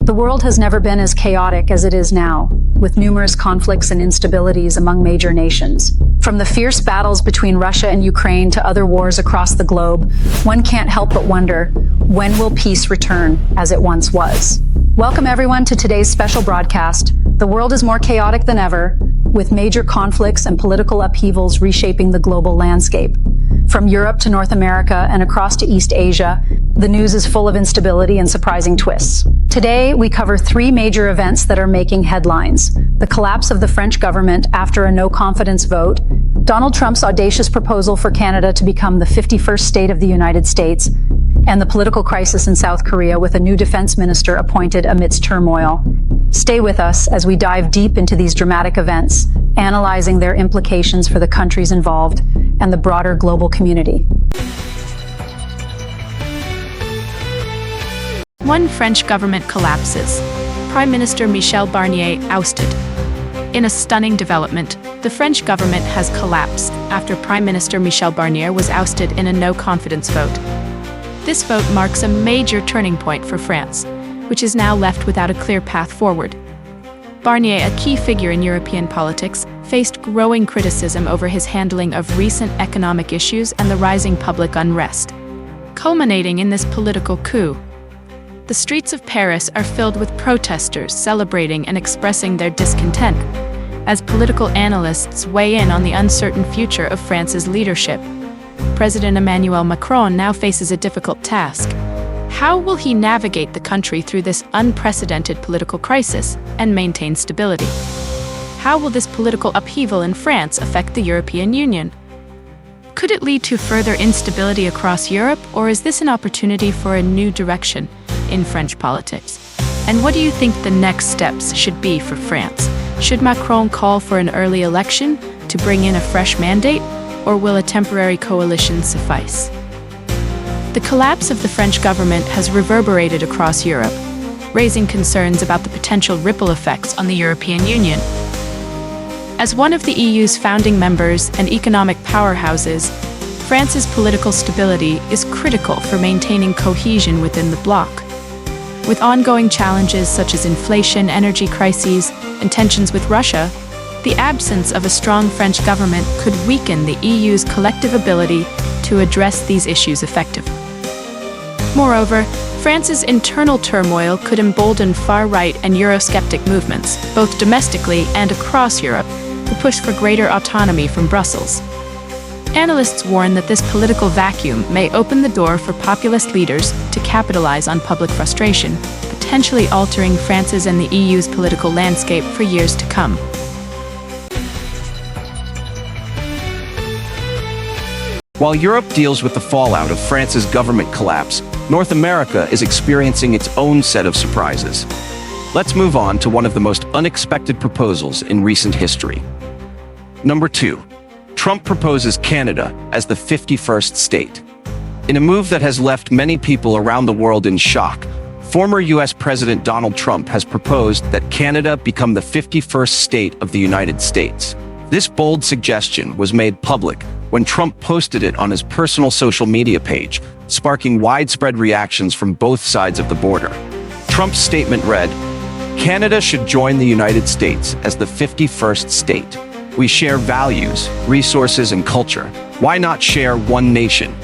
The world has never been as chaotic as it is now, with numerous conflicts and instabilities among major nations. From the fierce battles between Russia and Ukraine to other wars across the globe, one can't help but wonder, when will peace return as it once was? Welcome everyone to today's special broadcast. The world is more chaotic than ever, with major conflicts and political upheavals reshaping the global landscape. From Europe to North America and across to East Asia, the news is full of instability and surprising twists. Today, we cover three major events that are making headlines: the collapse of the French government after a no-confidence vote, Donald Trump's audacious proposal for Canada to become the 51st state of the United States, and the political crisis in South Korea with a new defense minister appointed amidst turmoil. Stay with us as we dive deep into these dramatic events, analyzing their implications for the countries involved and the broader global community. One French government collapses. Prime Minister Michel Barnier ousted. In a stunning development, the French government has collapsed after Prime Minister Michel Barnier was ousted in a no-confidence vote. This vote marks a major turning point for France, which is now left without a clear path forward. Barnier, a key figure in European politics, faced growing criticism over his handling of recent economic issues and the rising public unrest, culminating in this political coup. The streets of Paris are filled with protesters celebrating and expressing their discontent, as political analysts weigh in on the uncertain future of France's leadership. President Emmanuel Macron now faces a difficult task. How will he navigate the country through this unprecedented political crisis and maintain stability? How will this political upheaval in France affect the European Union? Could it lead to further instability across Europe, or is this an opportunity for a new direction in French politics? And what do you think the next steps should be for France? Should Macron call for an early election to bring in a fresh mandate, or will a temporary coalition suffice? The collapse of the French government has reverberated across Europe, raising concerns about the potential ripple effects on the European Union. As one of the EU's founding members and economic powerhouses, France's political stability is critical for maintaining cohesion within the bloc. With ongoing challenges such as inflation, energy crises, and tensions with Russia, the absence of a strong French government could weaken the EU's collective ability to address these issues effectively. Moreover, France's internal turmoil could embolden far-right and Eurosceptic movements, both domestically and across Europe, to push for greater autonomy from Brussels. Analysts warn that this political vacuum may open the door for populist leaders to capitalize on public frustration, potentially altering France's and the EU's political landscape for years to come. While Europe deals with the fallout of France's government collapse, North America is experiencing its own set of surprises. Let's move on to one of the most unexpected proposals in recent history. Number 2. Trump proposes Canada as the 51st state. In a move that has left many people around the world in shock, former U.S. President Donald Trump has proposed that Canada become the 51st state of the United States. This bold suggestion was made public when Trump posted it on his personal social media page, sparking widespread reactions from both sides of the border. Trump's statement read, "Canada should join the United States as the 51st state. We share values, resources, and culture. Why not share one nation?"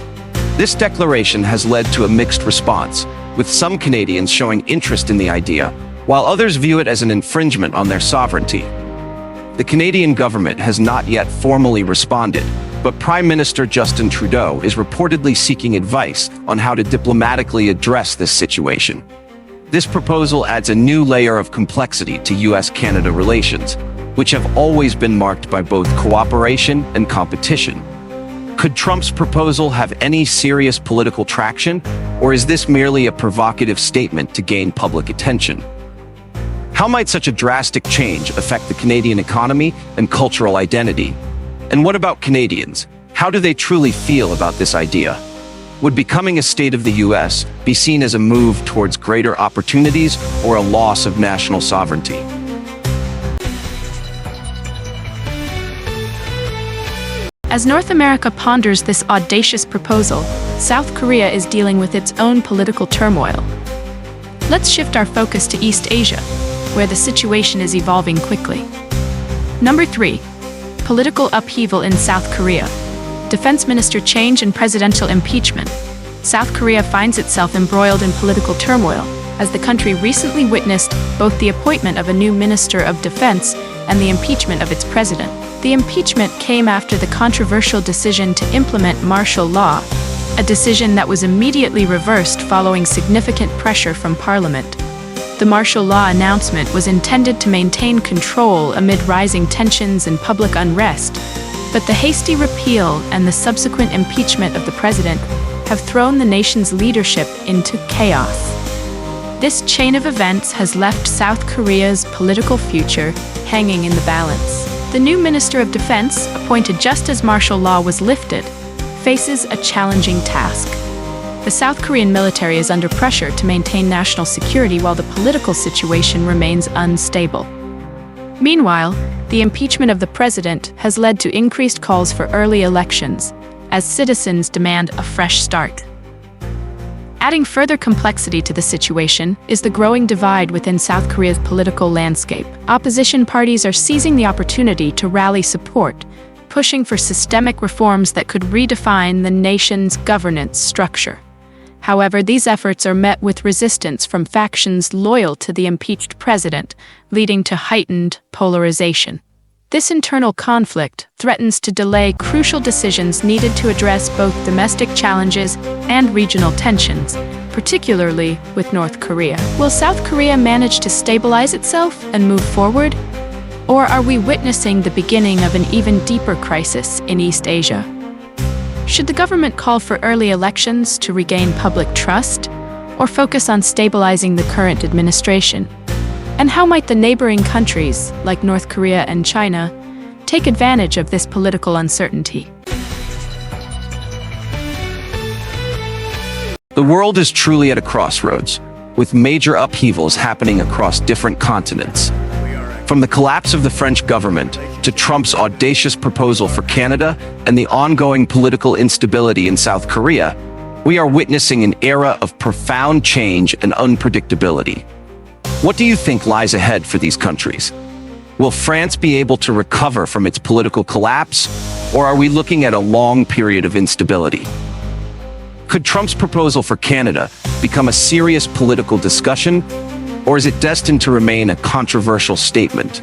This declaration has led to a mixed response, with some Canadians showing interest in the idea, while others view it as an infringement on their sovereignty. The Canadian government has not yet formally responded, but Prime Minister Justin Trudeau is reportedly seeking advice on how to diplomatically address this situation. This proposal adds a new layer of complexity to US-Canada relations, which have always been marked by both cooperation and competition. Could Trump's proposal have any serious political traction, or is this merely a provocative statement to gain public attention? How might such a drastic change affect the Canadian economy and cultural identity? And what about Canadians? How do they truly feel about this idea? Would becoming a state of the US be seen as a move towards greater opportunities or a loss of national sovereignty? As North America ponders this audacious proposal, South Korea is dealing with its own political turmoil. Let's shift our focus to East Asia, where the situation is evolving quickly. Number 3. Political upheaval in South Korea. Defense minister change and presidential impeachment. South Korea finds itself embroiled in political turmoil, as the country recently witnessed both the appointment of a new minister of defense and the impeachment of its president. The impeachment came after the controversial decision to implement martial law, a decision that was immediately reversed following significant pressure from Parliament. The martial law announcement was intended to maintain control amid rising tensions and public unrest, but the hasty repeal and the subsequent impeachment of the president have thrown the nation's leadership into chaos. This chain of events has left South Korea's political future hanging in the balance. The new Minister of Defense, appointed just as martial law was lifted, faces a challenging task. The South Korean military is under pressure to maintain national security while the political situation remains unstable. Meanwhile, the impeachment of the president has led to increased calls for early elections, as citizens demand a fresh start. Adding further complexity to the situation is the growing divide within South Korea's political landscape. Opposition parties are seizing the opportunity to rally support, pushing for systemic reforms that could redefine the nation's governance structure. However, these efforts are met with resistance from factions loyal to the impeached president, leading to heightened polarization. This internal conflict threatens to delay crucial decisions needed to address both domestic challenges and regional tensions, particularly with North Korea. Will South Korea manage to stabilize itself and move forward? Or are we witnessing the beginning of an even deeper crisis in East Asia? Should the government call for early elections to regain public trust, or focus on stabilizing the current administration? And how might the neighboring countries, like North Korea and China, take advantage of this political uncertainty? The world is truly at a crossroads, with major upheavals happening across different continents. From the collapse of the French government to Trump's audacious proposal for Canada and the ongoing political instability in South Korea, we are witnessing an era of profound change and unpredictability. What do you think lies ahead for these countries? Will France be able to recover from its political collapse, or are we looking at a long period of instability? Could Trump's proposal for Canada become a serious political discussion, or is it destined to remain a controversial statement?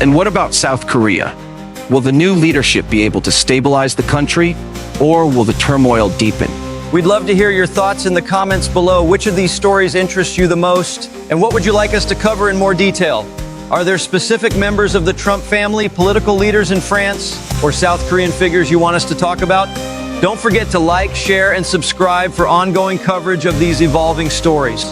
And what about South Korea? Will the new leadership be able to stabilize the country, or will the turmoil deepen? We'd love to hear your thoughts in the comments below. Which of these stories interests you the most? And what would you like us to cover in more detail? Are there specific members of the Trump family, political leaders in France, or South Korean figures you want us to talk about? Don't forget to like, share, and subscribe for ongoing coverage of these evolving stories.